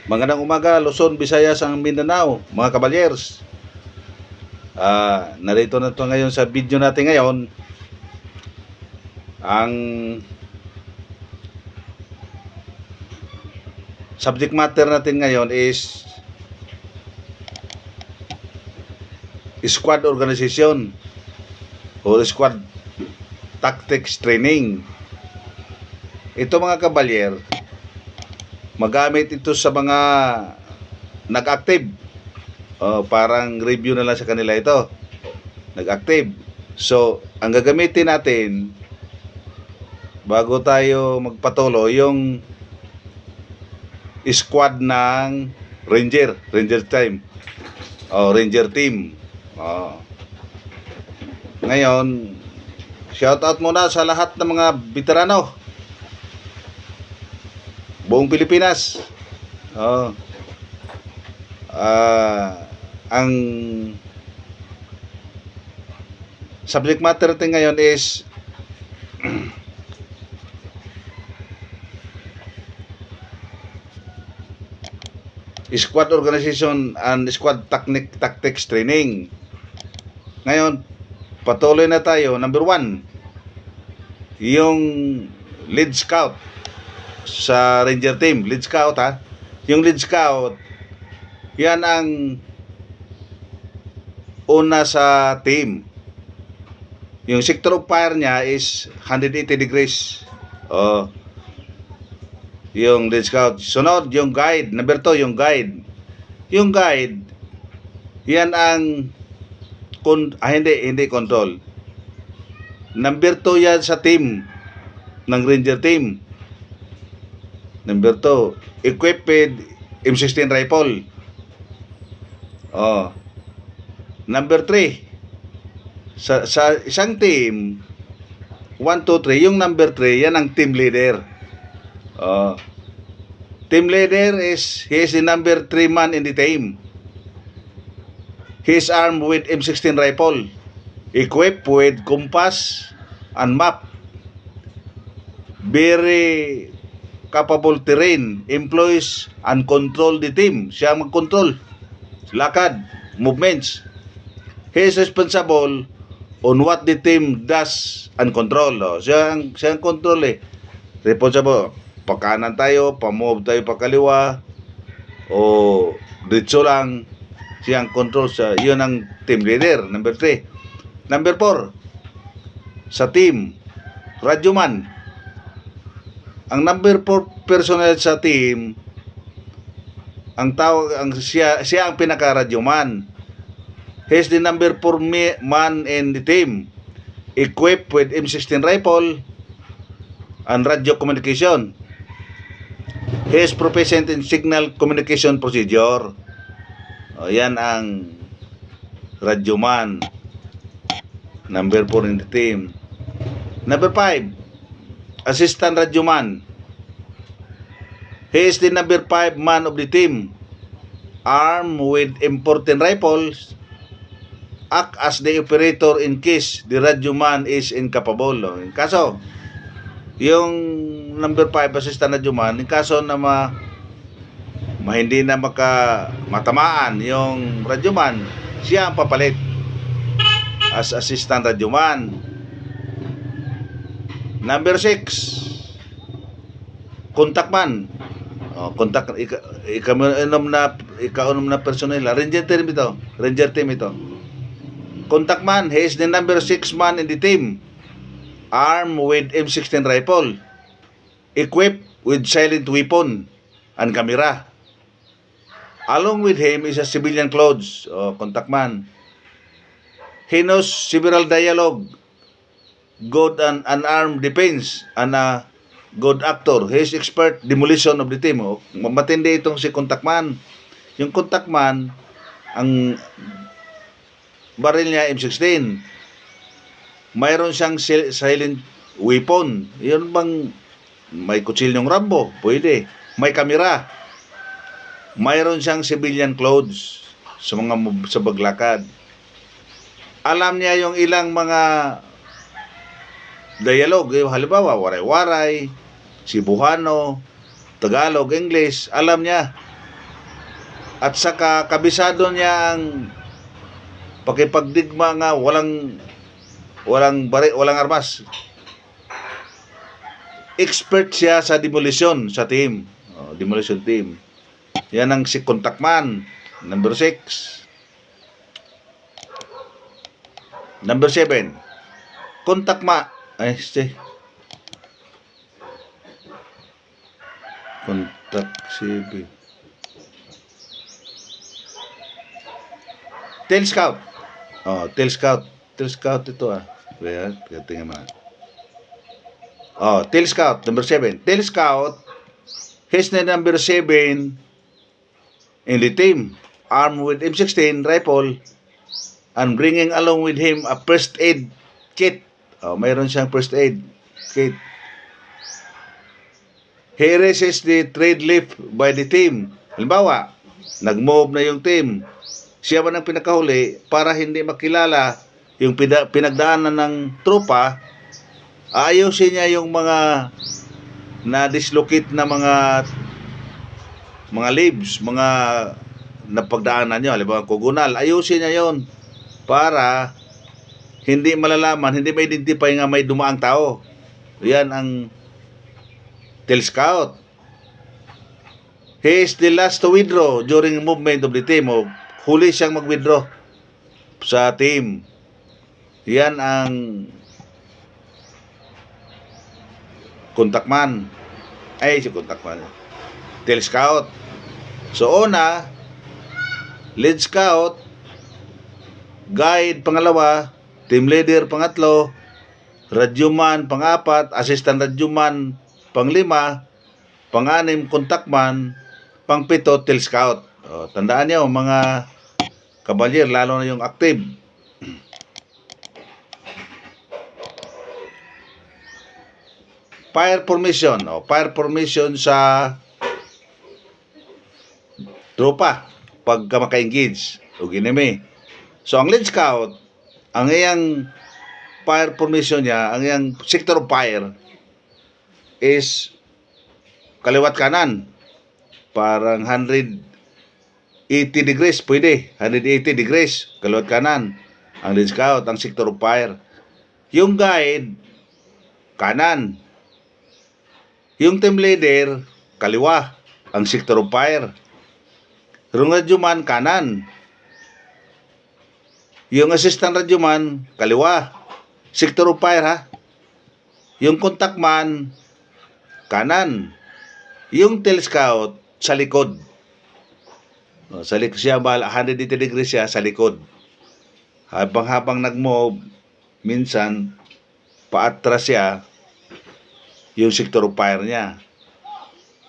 Magandang umaga, Luzon, Visayas, ang Mindanao, mga kabalyers. Narito na to ngayon sa video natin ngayon. Ang subject matter natin ngayon is squad organization or squad tactics training. Ito mga kabalyer, magamit ito sa mga nag-active. Parang review na lang sa kanila ito. Nag-active. So, ang gagamitin natin bago tayo magpatuloy yung squad ng Ranger team. Ranger team. Ngayon, shoutout muna sa lahat ng mga veterano buong Pilipinas. Ang subject matter natin ngayon is squad organization and squad tactics training. Ngayon, patuloy na tayo. Number 1, yung lead scout sa Ranger team. Lead scout, yung lead scout, yan ang una sa team. Yung sector of fire niya is 180 degrees. Yung lead scout. Sunod, yung guide. Number 2, yung guide. Yung guide, yan ang hindi control. Number 2 yan sa team ng Ranger team. Number 2, equipped with M16 rifle. Number 3, sa isang team 1, 2, 3, yung number 3 yan ang team leader. Team leader he is the number 3 man in the team. He is armed with M16 rifle, equipped with compass and map, very capable terrain, employs and control the team. Siya mag-control lakad, movements. He is responsible on what the team does and control. Siya ang control responsible. Pakanan tayo, pa-move tayo pa kaliwa, o diretso lang. Siya ang control. Yun ang team leader. Number 3. Number 4, sa team, radyoman. Ang number 4 personnel sa team, siya ang pinaka-radyoman. He is the number 4 man in the team, equipped with M16 rifle and radio communication. He is proficient in signal communication procedure. Yan ang radyoman, number 4 in the team. Number 5, assistant radyoman. He is the number 5 man of the team, armed with important rifles, act as the operator in case the radyoman is incapable. In kaso, yung number 5 assistant radyoman, in kaso na hindi na matamaan yung radyoman, siya ang papalit as assistant radyoman. Number 6, contact-man. Ika-unom na personnel. Ranger team ito. Contact-man, he is the number 6 man in the team, armed with M16 rifle, equipped with silent weapon and camera. Along with him is a civilian clothes. Contact-man. He knows several dialogue, good and unarmed defense, and a good actor. He is expert demolition of the team. Matindi itong si contact-man. Yung contact-man, ang baril niya M16. Mayroon siyang silent weapon. Yun bang may kutsilyong Rambo? Pwede. May kamera. Mayroon siyang civilian clothes sa baglakad. Alam niya yung ilang mga dialogue. Halimbawa, waray-waray, Cebuano, Tagalog, English. Alam niya. At saka kabisado niya ang pakipagdigma nga walang armas. Expert siya sa demolition sa team. Demolition team. Yan ang si contact man. Number 6. Number 7. Contact ma. Ay, contact 7. Tail Scout. Tail Scout. Tail Scout ito Ayan, tingnan mo. Tail Scout, number 7. Tail Scout, he's the number 7 in the team, armed with M16 rifle and bringing along with him a first aid kit. Mayroon siyang first aid kit. He raises the trade lift by the team. Halimbawa, nag-move na yung team. Siya ba nang pinakahuli para hindi makilala yung pinagdaanan ng tropa, ayusin niya yung mga na-dislocate na mga leaves, mga napagdaanan nyo, halimbawa kugunal, ayusin niya yon para hindi malalaman, hindi ma-identify nga may dumaang tao. Yan ang Tail Scout. He is the last to withdraw during movement of the team. Huli siyang mag-withdraw sa team. Yan ang contact man. Si contact man. Tail Scout. So, una, lead scout, guide pangalawa, team leader pangatlo, radyoman pang-4, assistant radyoman pang-5, pang-6 contact man, pang-7 tail scout. Tandaan niyo mga kabalyer, lalo na yung active. Fire formation. Fire formation sa tropa pagka maka-engage o enemy. So ang lead scout, ang iyang fire formation niya, ang iyang sector of fire is kaliwat kanan. Parang 180 degrees pwede. 180 degrees kaliwat kanan. Ang lead scout, ang sector of fire. Yung guide, kanan. Yung team leader, kaliwa. Ang sector of fire. Yung radyoman, kanan. Yung assistant radyoman, kaliwa. Sector of fire Yung contact man, kanan. Yung tail scout, sa likod. Sa likod siya, 180 degrees siya sa likod. Habang nag-move, minsan, paatras siya, yung sector of fire niya.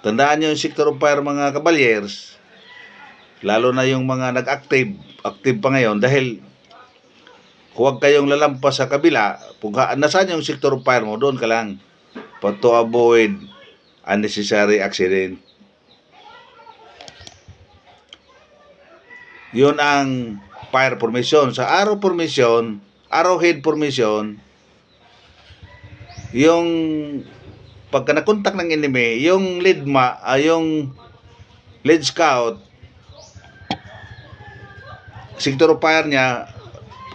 Tandaan nyo yung sector of fire, mga kabalyers, lalo na yung mga nag-active, active pa ngayon, dahil huwag kayong lalampas sa kabila. Kung nasaan yung sector of fire mo, doon ka lang. To avoid unnecessary accident. Yun ang fire formation. Sa arrow formation, arrowhead formation, yung pagka nakontak ng enemy, yung yung lead scout, sector of fire niya,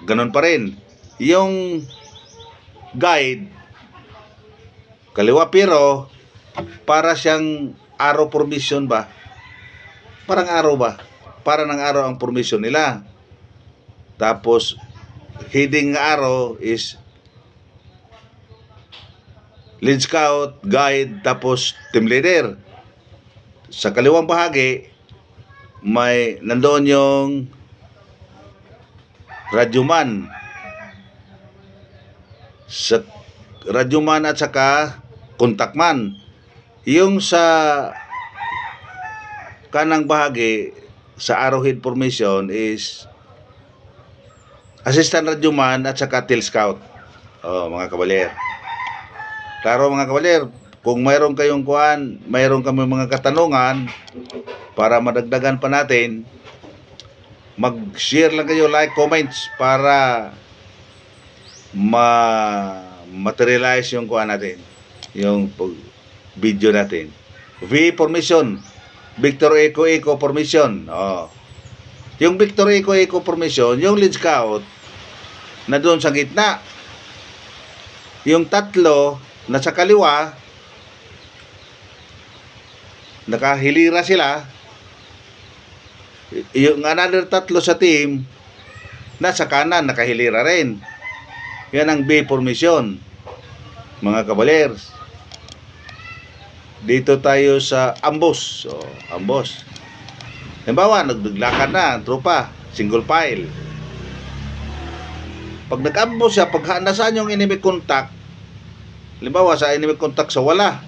ganun pa rin. Yung guide, kaliwa, pero para siyang arrow formation ba? Parang arrow ba? Para ng arrow ang formation nila. Tapos heading arrow is lead scout, guide, tapos team leader. Sa kaliwang bahagi, may nandoon yung radyoman. Sa radyoman at saka contact man. Yung sa kanang bahagi sa arrowhead formation is assistant radyoman at saka tail scout. Mga kabaler. Klaro mga kabaler, kung mayroon kayong mayroon kami mga katanungan para madagdagan pa natin, mag-share lang kayo, like, comments para materialize yung natin, yung video natin. V formation, Victor Eco formation. Yung Victor Eco formation, yung lead scout na doon sa gitna. Yung tatlo na sa kaliwa, nakahilira sila. Yung another tatlo sa team, nasa kanan, nakahilira rin. Yan ang B formation, mga kabalers. Dito tayo sa ambush. So, ambush. Halimbawa, naglakan na ang tropa, single file. Pag nag-ambush siya, pag nasaan yung enemy contact, halimbawa sa enemy contact sa wala,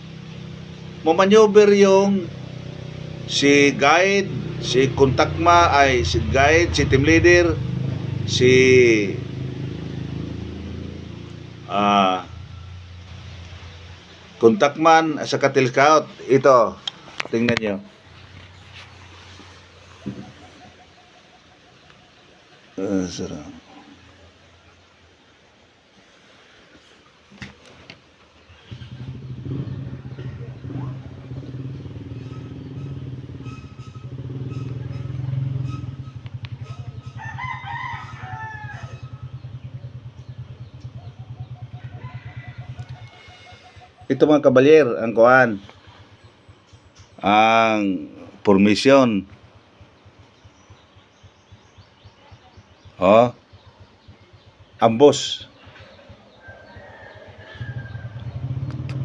mamaneuver yung si guide, si kontakma, si guide, si team leader, si kontakman, sa katil scout. Ito, tingnan nyo. Sarap. Ito mga kabalyer, ang kuan, ang formation. Ambush.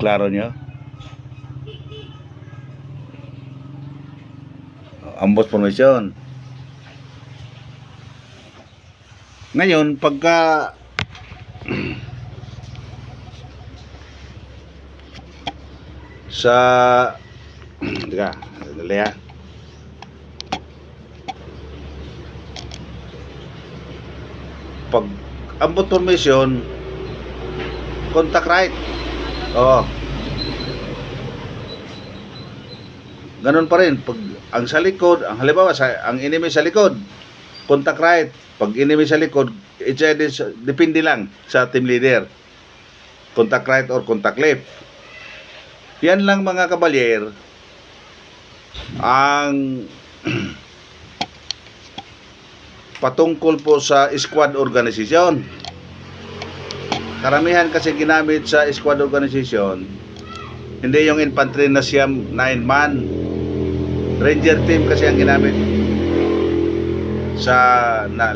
Klaro nyo? Ambush formation. Ngayon, pagka sa teka, dali ha. Pag ambush formation, contact right. Ganun pa rin. Pag ang sa likod, ang halimbawa ang enemy sa likod, contact right. Pag enemy sa likod, depende lang sa team leader. Contact right or contact left. Yan lang mga kabalyer ang patungkol po sa squad organization. Karamihan kasi ginamit sa squad organization, hindi yung infantry na siyam 9-man. Ranger team kasi ang ginamit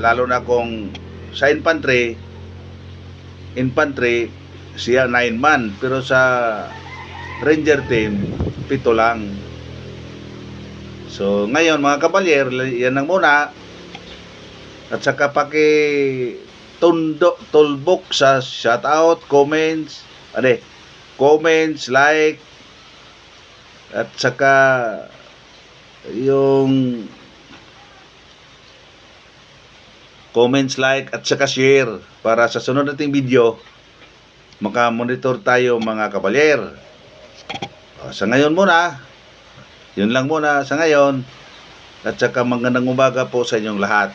lalo na kung sa infantry siya 9-man, pero sa Ranger team 7 lang. So ngayon mga kabalyer, yan lang muna. At saka tulbok sa shoutout, comments, like, at saka yung comments, like, at saka share para sa sunod nating video makamonitor tayo mga kabalyer. Sa ngayon muna, yun lang muna sa ngayon, at saka magandang umaga po sa inyong lahat.